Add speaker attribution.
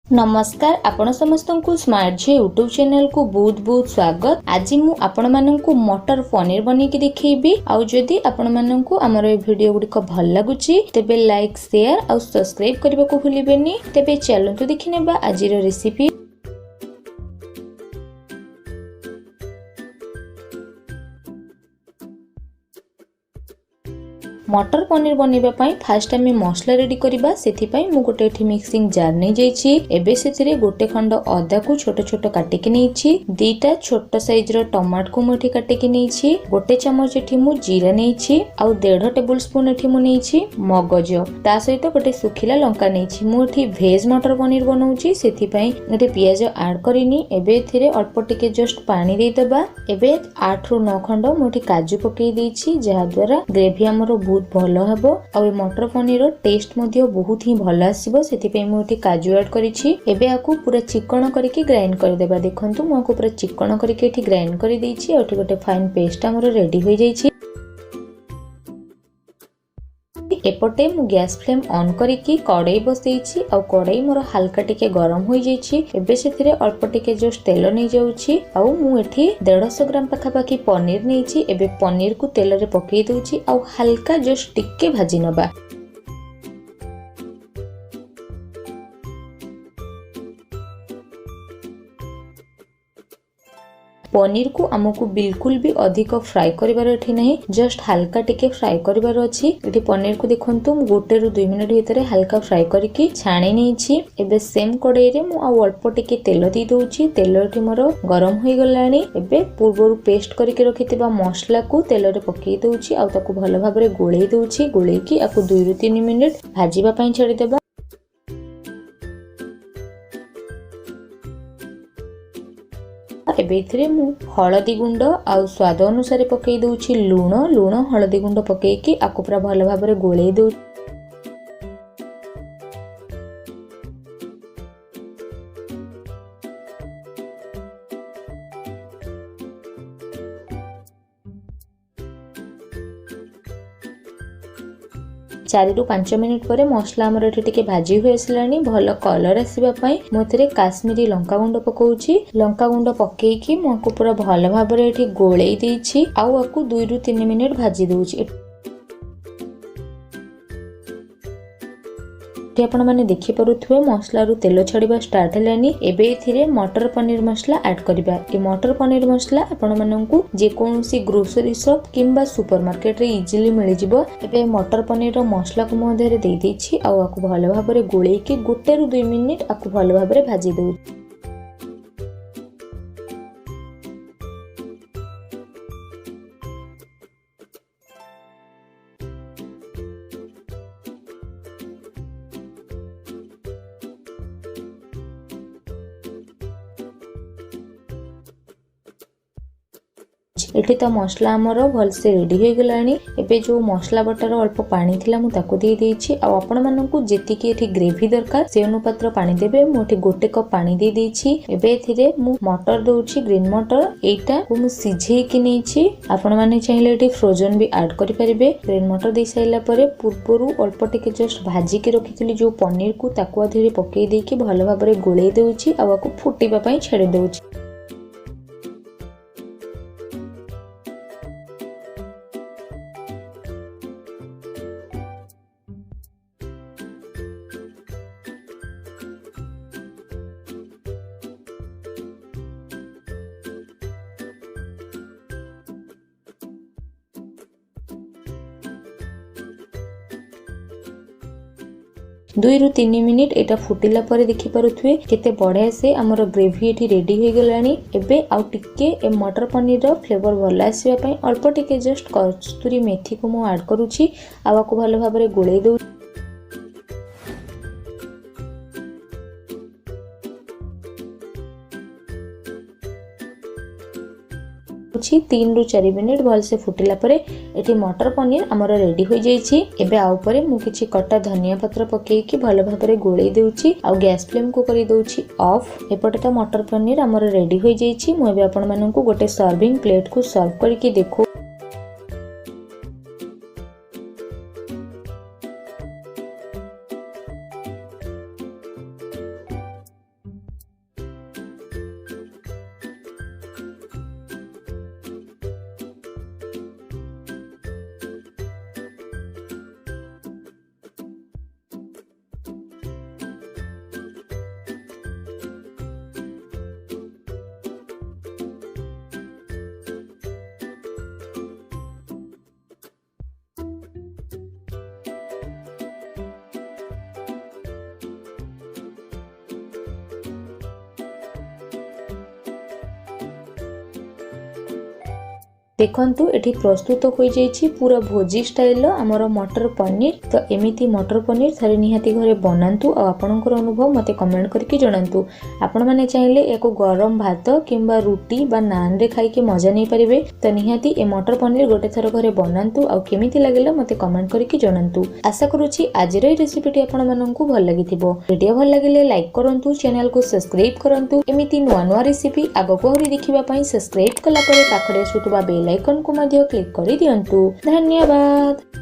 Speaker 1: नमस्कार आपण समस्त को स्मार्ट झी यूट्यूब चैनल को बहुत बहुत स्वागत। आज मु आपण माननकु मटर पनीर बनी के दिखेबी। आउ जदि आपण माननकु हमर ए वीडियो गुडी भल लागुची तेबे लाइक शेयर और सब्सक्राइब करबा को भूलिबेनी। तेबे चलंतु देखिनेबा आजिर रेसिपी। मटर पनीर बनैबा पई फास्ट आमे मसला रेडी करबा। सेथि पई मु गोटे एठी मिक्सिंग जार नै जाईछि। एबे सेथिरे गोटे खंड अदा को छोट छोट काटि के नैछि। दीटा छोट साइज रो टमाटर को मुठी काटि के नैछि। गोटे चम्मच एठी मु जीरा नैछि आ 1.5 टेबल स्पून एठी मु नैछि मगज। ता सहित गोटे सुखिला लंका नैछि। मु एठी वेज मटर पनीर बनौछि सेथि पई गोटे पियाज ऐड करिनी। एबे एथिरे अल्प टिके जस्ट पानी दे देबा। एबे 8 ରୁ 9 खंड मु एठी काजू पकेई दैछि जहा द्वारा ग्रेवी हमरो बहुत भलो हबो। आ मटर पनीर रो टेस्ट मध्ये बहुत ही भलो आसीबो। सेति पे मु एठी काजू ऐड करिछि। एबे आकु पूरा चिकन करके ग्राइंड कर देबा। देखंतु मु आकु पूरा चिकन करके एठी ग्राइंड कर दैछि। आ एठी गोटे फाइन पेस्ट हमरो रेडी होई जाईछि। एपटे मु गैस फ्लेम ऑन करिकी कड़ाई बसैछि। आ कड़ाई मोर हल्का टिके गरम होई जाईछि। एबे सेथिरे अल्प टिके जस्ट तेल नै जाउछि। आ मु एठी 150 ग्राम पाखा पाखी पनीर नैछि। एबे पनीर को तेल रे पकेई दउछि आ हल्का जस्ट टिके भाजी नबा। पनीर को हमको बिल्कुल भी अधिक फ्राई करिवार एठी नहीं, जस्ट हल्का टिके फ्राई करिवार अछि। एठी पनीर को देखंतु मु 1 ରୁ 2 मिनिट भितरे हल्का फ्राई करके छाणी नेछि। एबे सेम कड़ाई रे मु आ अल्प टिके तेल दी दउछि। तेल एठी मोर गरम होई गलानी। एबे पूर्वरु पेस्ट करके रखितबा मसला को तेल रे पकेई दउछि आ ताको भलो भाबरे गोळेई दउछि। गोळेई की आकु 2 ରୁ 3 मिनिट भाजीबा पई छाडी देबा। एबे मु हळदी गुंड आ स्वाद अनुसार पकई दउछि लूण हळदी गुंड पकेकी आकु पूरा भलो भाबरे गोळेई दउ। चारि ରୁ 5 मिनिट परे मसला हमर एठी टिके भाजी होय असलानी। भलो कलर आसीबा पई मोथरे काश्मीरी लंका गुंड पकोउछि। लंका गुंड पकेकी मोको पूरा भलो भाबरे एठी गोळेई दैछि। आ आकु 2 ରୁ 3 मिनिट भाजी दउछि। आपण माने देखि परुथुवे मसला रु तेल छाड़ीबा स्टार्ट हेलानी। एबे एथिरे मटर पनीर मसला ऐड करबा। ए मटर पनीर मसला आपण माननकु जे कोनोसी ग्रोसरी शॉप किंबा सुपरमार्केट रे इजीली मिल जिवो। एबे मटर पनीर रो मसला को मध्ये रे दे दैछि आ आकु भलो भाबरे गोळेई के 1 ରୁ 2 मिनिट आकु भलो भाबरे भाजी दउ। एठी तो मसला हमरो भल से रेडी हो गलानी। एबे जो मसला बटर अल्प पानी थिला मु ताको दे देछि। आ आपण माननकु जेतिकी एठी ग्रेवी दरकार से अनुपात रो पानी देबे। मु एठी 1 कप पानी दे देछि। एबे एथिरे मु मटर दउछि ग्रीन मटर। एटा को मु सिझेई कि नेछि। आपण माने चाहिले एठी फ्रोजन भी ऐड करि परिबे। ग्रीन मटर दे साइला परे पूर्वरु अल्प टिके जस्ट भाजी के रखिथिली जो पनीर को ताको अधीरे पकेई देकी भलो भाबरे गोळेई दउछि। आ को फुटीबा पई छाडी दउछि। दुई ରୁ 3 मिनिट एटा फुटिला परे देखि परुथुवे केते बढ़िया से हमर ग्रेवी एठी रेडी होई गलानी। एबे आउ टिके ए मटर पनीर रो फ्लेवर भल आसीबा पई अल्प टिके जस्ट कस्तूरी मेथी को मु ऐड करूछि। आ को भलो भाबरे गोळेई दउ। 3 ରୁ 4 मिनिट भल से फुटिला परे एठी मटर पनीर हमर रेडी हो जाईछि। एबे आ ऊपर मु किछि कटा धनिया पत्र पकेई कि भलो भाबरे गोळेई देउछि। आ गैस फ्लेम को करी दउछि ऑफ। एपटे तो मटर पनीर हमर रेडी हो जाईछि। मु एबे आपण माननकु गोटे सर्विंग प्लेट को सर्व करके देखो। देखंतु एठी प्रस्तुत हो जाइछि पूरा भोजी स्टाइल आमर मटर पनीर। तो एमिति मटर पनीर थरे निहाती घरे बनांतु आ आपनकर अनुभव मते कमेंट करके जणांतु। आपण माने चाहिले एको गरम भात किंबा रुटी बा नान रे खाई के मजा नै परिबे। तो निहाती ए मटर पनीर गोटे थर घरे बनांतु आ केमिति लागले मते कमेंट करके जणांतु। आशा करूछि आजिर ए रेसिपीटी आपण माननकु भल लागिथिबो। वीडियो भल लागिले लाइक करंतु, चैनल को सब्सक्राइब करंतु। एमिति नुआ नुआ रेसिपी आगको हरि देखिबा पई सब्सक्राइब कला परे पाखरे सुतबा बेल आइकन को मध्य क्लिक करि दियंतु। धन्यवाद।